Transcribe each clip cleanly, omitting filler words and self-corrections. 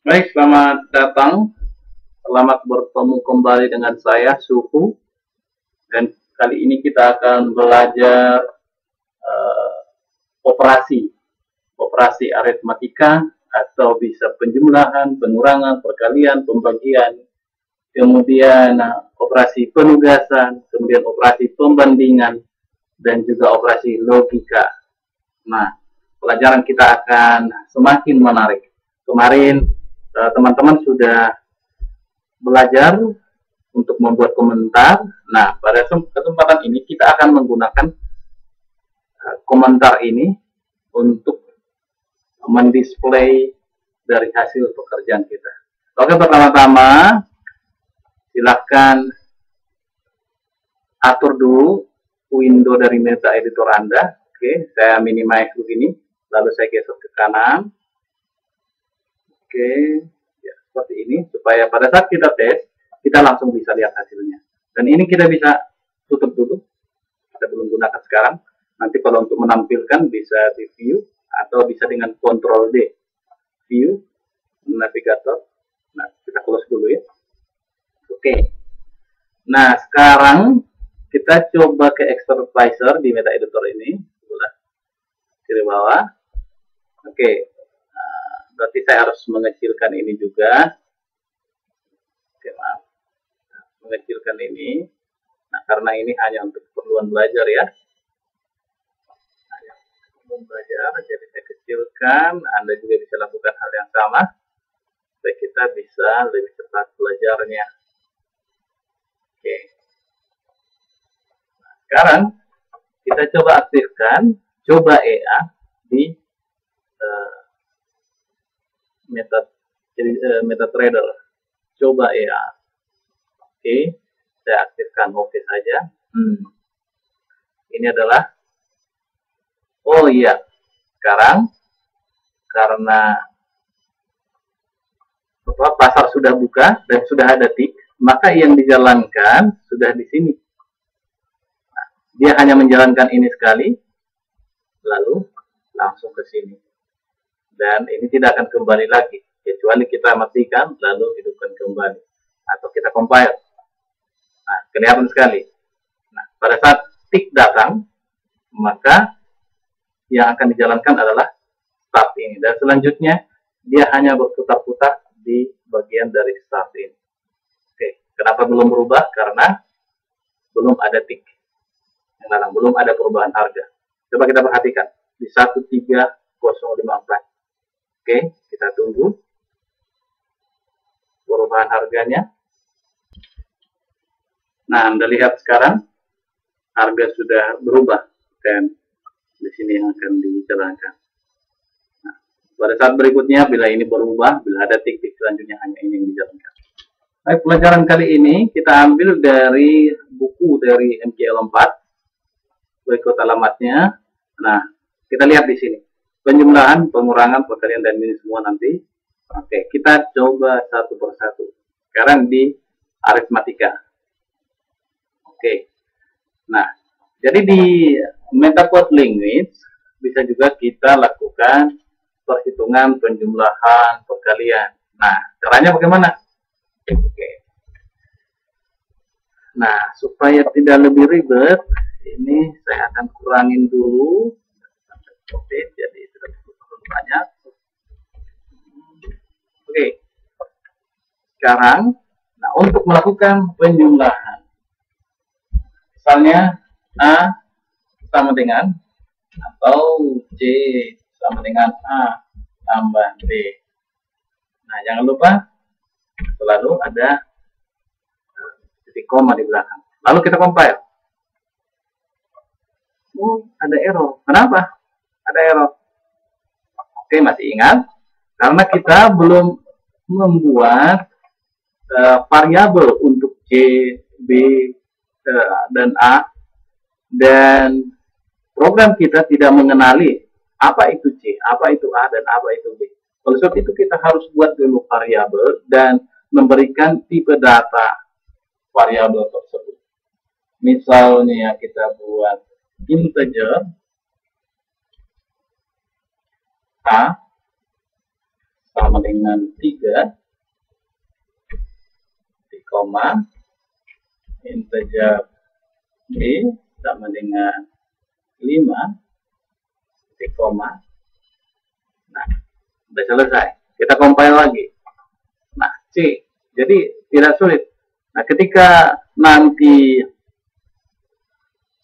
Baik, selamat datang. Selamat bertemu kembali dengan saya, Suhu. Dan kali ini kita akan belajar uh, operasi. Operasi aritmatika atau bisa penjumlahan, pengurangan, perkalian, pembagian. Kemudian operasi penugasan, kemudian operasi pembandingan, dan juga operasi logika. Nah, pelajaran kita akan semakin menarik. Kemarin teman-teman sudah belajar untuk membuat komentar. Nah, pada kesempatan ini kita akan menggunakan komentar ini untuk mendisplay dari hasil pekerjaan kita. Oke, pertama-tama silahkan atur dulu window dari meta editor Anda. Oke, saya minimize begini, lalu saya geser ke kanan. Oke, ya, seperti ini, supaya pada saat kita tes, kita langsung bisa lihat hasilnya. Dan ini kita bisa tutup dulu, kita belum gunakan sekarang. Nanti kalau untuk menampilkan bisa di view, atau bisa dengan Ctrl D, view, navigator. Nah, kita close dulu ya. Oke, nah sekarang kita coba ke externalizer di meta editor ini, kiri bawah. Oke, berarti saya harus mengecilkan ini juga. Oke, maaf, mengecilkan ini. Nah, karena ini hanya untuk keperluan belajar ya. Hanya keperluan belajar, jadi saya kecilkan. Anda juga bisa lakukan hal yang sama, supaya kita bisa lebih cepat belajarnya. Oke. Nah, sekarang kita coba aktifkan, coba EA di MetaTrader. Coba EA. Oke, saya aktifkan oke saja. Ini adalah, oh iya, sekarang karena pasar sudah buka dan sudah ada tick, maka yang dijalankan sudah di sini. Nah, dia hanya menjalankan ini sekali, lalu langsung ke sini. Dan ini tidak akan kembali lagi, kecuali kita matikan lalu hidupkan kembali, atau kita compile. Nah, kelihatan sekali. Nah, pada saat tick datang, maka yang akan dijalankan adalah start ini. Dan selanjutnya, dia hanya berputar-putar di bagian dari start ini. Oke, kenapa belum berubah? Karena belum ada tick. Belum ada perubahan harga. Coba kita perhatikan. Di 13054. Oke, kita tunggu perubahan harganya. Nah, Anda lihat sekarang harga sudah berubah dan di sini yang akan dijalankan. Nah, pada saat berikutnya bila ini berubah, bila ada titik selanjutnya hanya ini yang dijalankan. Baik, pelajaran kali ini kita ambil dari buku dari MKL4. Berikut alamatnya. Nah, kita lihat di sini. Penjumlahan, pengurangan, perkalian, dan ini semua nanti. Oke, kita coba satu persatu. Sekarang di aritmatika. Oke. Nah, jadi di MetaQuad Language bisa juga kita lakukan perhitungan, penjumlahan, perkalian. Nah, caranya bagaimana? Oke. Nah, supaya tidak lebih ribet, ini saya akan kurangin dulu. Oke, jadi sudah terlalu banyak. Oke. Sekarang, nah untuk melakukan penjumlahan, misalnya A sama dengan, atau C sama dengan A tambah B. Nah, jangan lupa selalu ada titik koma di belakang. Lalu kita compile. Ada error. Kenapa? Ada error. Oke, masih ingat? Karena kita belum membuat variabel untuk C, B, dan A, dan program kita tidak mengenali apa itu C, apa itu A, dan apa itu B. Oleh sebab itu kita harus buat dulu variabel dan memberikan tipe data variabel tersebut. Misalnya kita buat integer A sama sama dengan 3 di koma, integer B sama dengan 5 di koma. Nah, sudah selesai. Kita compile lagi. Nah, C. Jadi tidak sulit. Nah, ketika nanti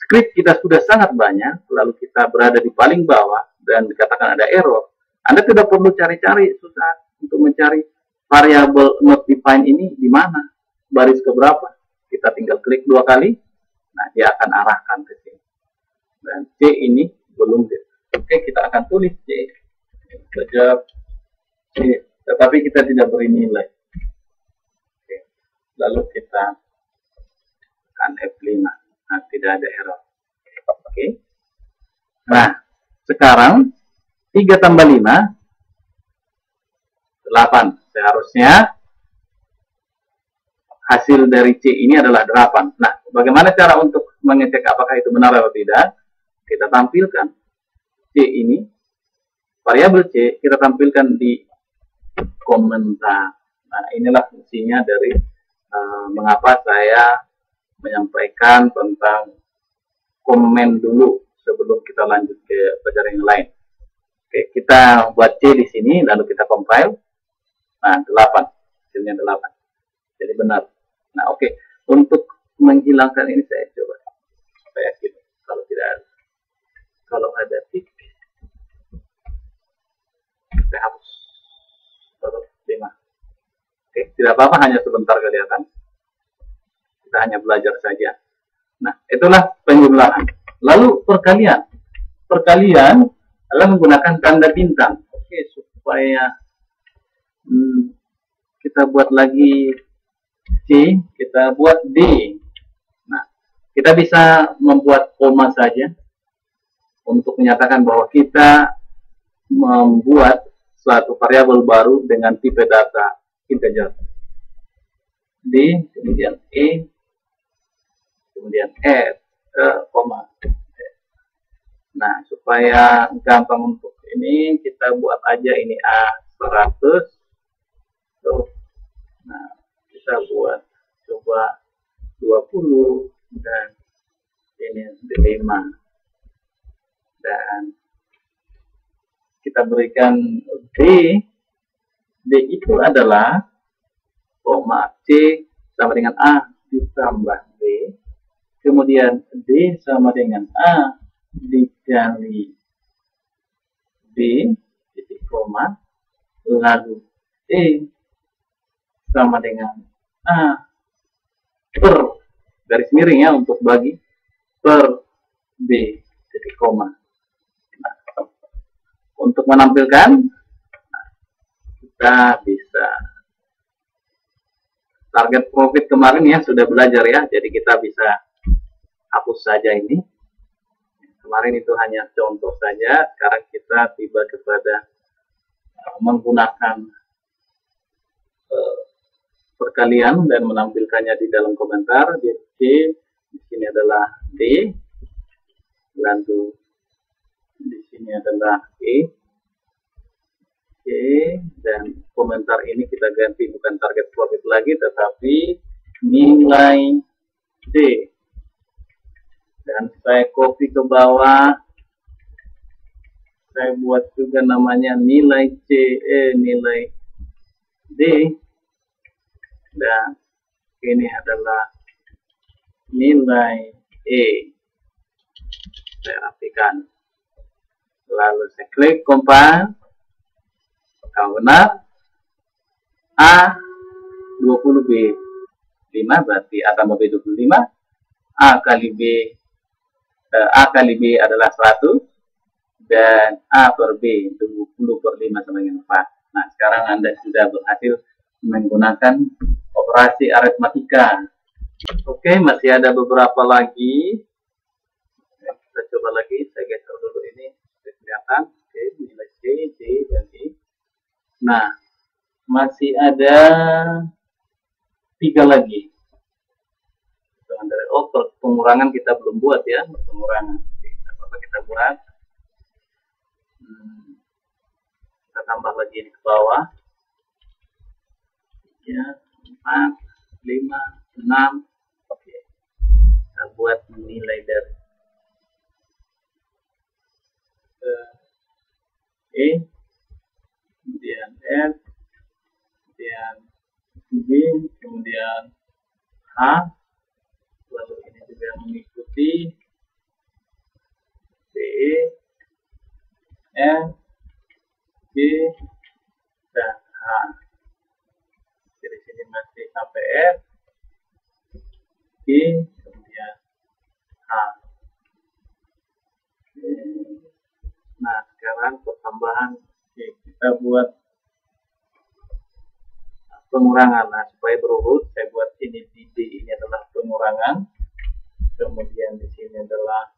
script kita sudah sangat banyak, lalu kita berada di paling bawah dan dikatakan ada error, Anda tidak perlu cari-cari susah untuk mencari variabel not defined ini di mana, baris keberapa. Kita tinggal klik 2 kali, nah dia akan arahkan ke sini. Dan C ini belum. Oke, kita akan tulis C. Saja C, tetapi kita tidak beri nilai. Oke. Lalu kita tekan F5. Nah, tidak ada error. Oke. Nah, sekarang 3 tambah 5 8. Seharusnya hasil dari C ini adalah 8. Nah, bagaimana cara untuk mengecek apakah itu benar atau tidak? Kita tampilkan C ini, variabel C, kita tampilkan di komentar. Nah, inilah fungsinya dari mengapa saya menyampaikan tentang komen dulu sebelum kita lanjut ke pelajaran yang lain. Oke, kita buat C di sini, lalu kita compile. Nah, 8. Hasilnya 8. Jadi benar. Nah, oke. Untuk menghilangkan ini saya coba. Saya yakin. Kalau tidak ada. Kalau ada tik, saya hapus. Terus 5. Oke, tidak apa-apa, hanya sebentar kelihatan. Kita hanya belajar saja. Nah, itulah penjumlahan. Lalu perkalian. Perkalian adalah menggunakan tanda bintang. Oke, supaya kita buat lagi C, kita buat D. Nah, kita bisa membuat koma saja untuk menyatakan bahwa kita membuat suatu variabel baru dengan tipe data integer. D, kemudian E, kemudian F, koma. Nah, supaya gampang untuk ini, kita buat aja ini A100. Nah, kita buat coba 20 dan ini 5. Dan kita berikan D. D itu adalah koma C sama dengan A ditambah B. Kemudian D sama dengan A dikali B titik koma, lalu E sama dengan A per garis miring ya untuk bagi per B titik koma. Nah, untuk menampilkan kita bisa target profit kemarin ya sudah belajar ya, jadi kita bisa hapus saja ini. Kemarin itu hanya contoh saja, sekarang kita tiba kepada menggunakan perkalian dan menampilkannya di dalam komentar. Di sini adalah D, lalu di sini adalah E, dan komentar ini kita ganti bukan target profit lagi, tetapi nilai D. Dan saya copy ke bawah, saya buat juga namanya nilai C, nilai D, dan ini adalah nilai E. Saya rapikan, lalu saya klik compile. Kalau benar A 20B 5 berarti A tambah B 25, A kali B adalah 100, dan A per B 20 per 5 sama dengan 4. Nah, sekarang Anda sudah berhasil menggunakan operasi aritmatika. Oke, masih ada beberapa lagi. Kita coba lagi, saya geser dulu ini, sudah kelihatan. Oke, nilai C, D, dan E. Nah, masih ada 3 lagi. Oh, pengurangan kita belum buat ya, pengurangan. Oke, apa kita buat? Kita tambah lagi di bawah. ya, 4, 5, 6. Oke, kita buat nilai dari E, kemudian F, kemudian B, kemudian H, lalu ini juga mengikuti D, F, G, dan H. Jadi sini masih sampai F, G, kemudian H. Nah, sekarang pertambahan. Oke, kita buat pengurangan. Nah, supaya berurut, saya buat ini di D ini adalah pengurangan. Kemudian di sini adalah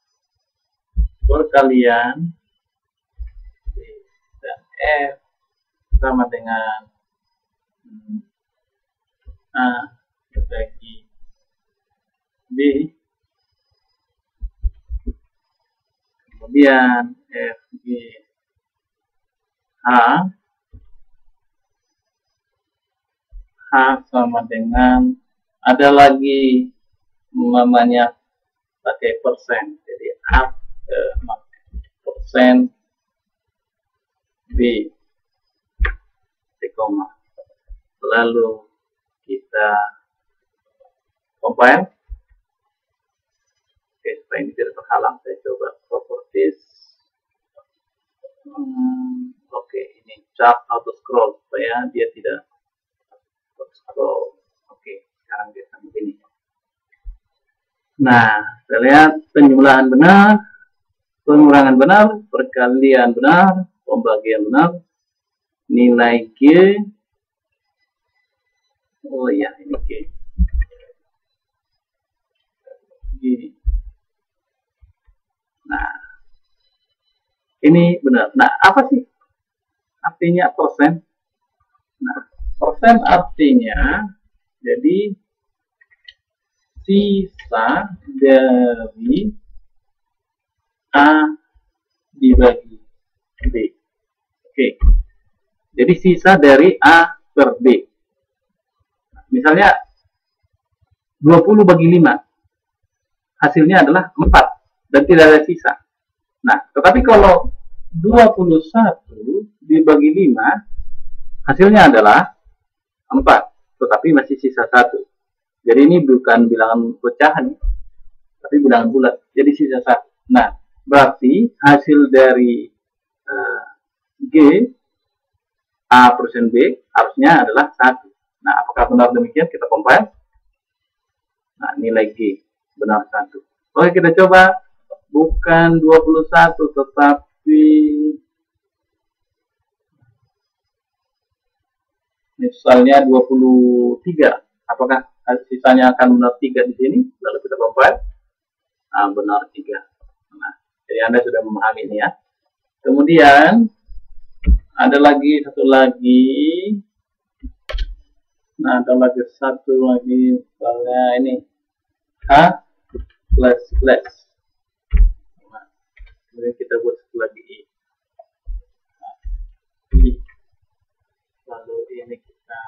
perkalian. D dan F sama dengan A bagi B. Kemudian F, G, H. H sama dengan, ada lagi namanya pakai persen. Jadi A persen B, koma. Lalu kita compile. Oke, supaya ini tidak terhalang, saya coba properties. Oke, ini chart auto scroll supaya dia tidak scroll. Oke, sekarang dia akan begini. Nah, kita lihat penjumlahan benar, pengurangan benar, perkalian benar, pembagian benar, nilai G. Oh ya, ini G. G. Nah, ini benar. Nah, apa sih artinya persen? Nah, persen artinya jadi sisa dari A dibagi B. Oke. Jadi sisa dari A per B. Misalnya 20 bagi 5. Hasilnya adalah 4 dan tidak ada sisa. Nah, tetapi kalau 21 dibagi 5, hasilnya adalah 4, tetapi masih sisa 1. Jadi ini bukan bilangan pecahan, tapi bilangan bulat. Jadi sisa 1. Nah, berarti hasil dari G, A persen B, harusnya adalah 1. Nah, apakah benar demikian? Kita compile. Nah, nilai G benar 1. Oke, kita coba. Bukan 21, tetapi misalnya 23. Apakah sisanya akan benar 3 di sini? Lalu kita compile. Nah, benar 3. Nah, jadi Anda sudah memahami ini ya. Kemudian ada lagi satu lagi. Nah, ada lagi satu lagi, misalnya ini H plus plus. Nah, kemudian kita buat satu lagi I. Nah, I. Lalu ini kita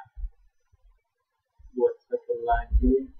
buat satu lagi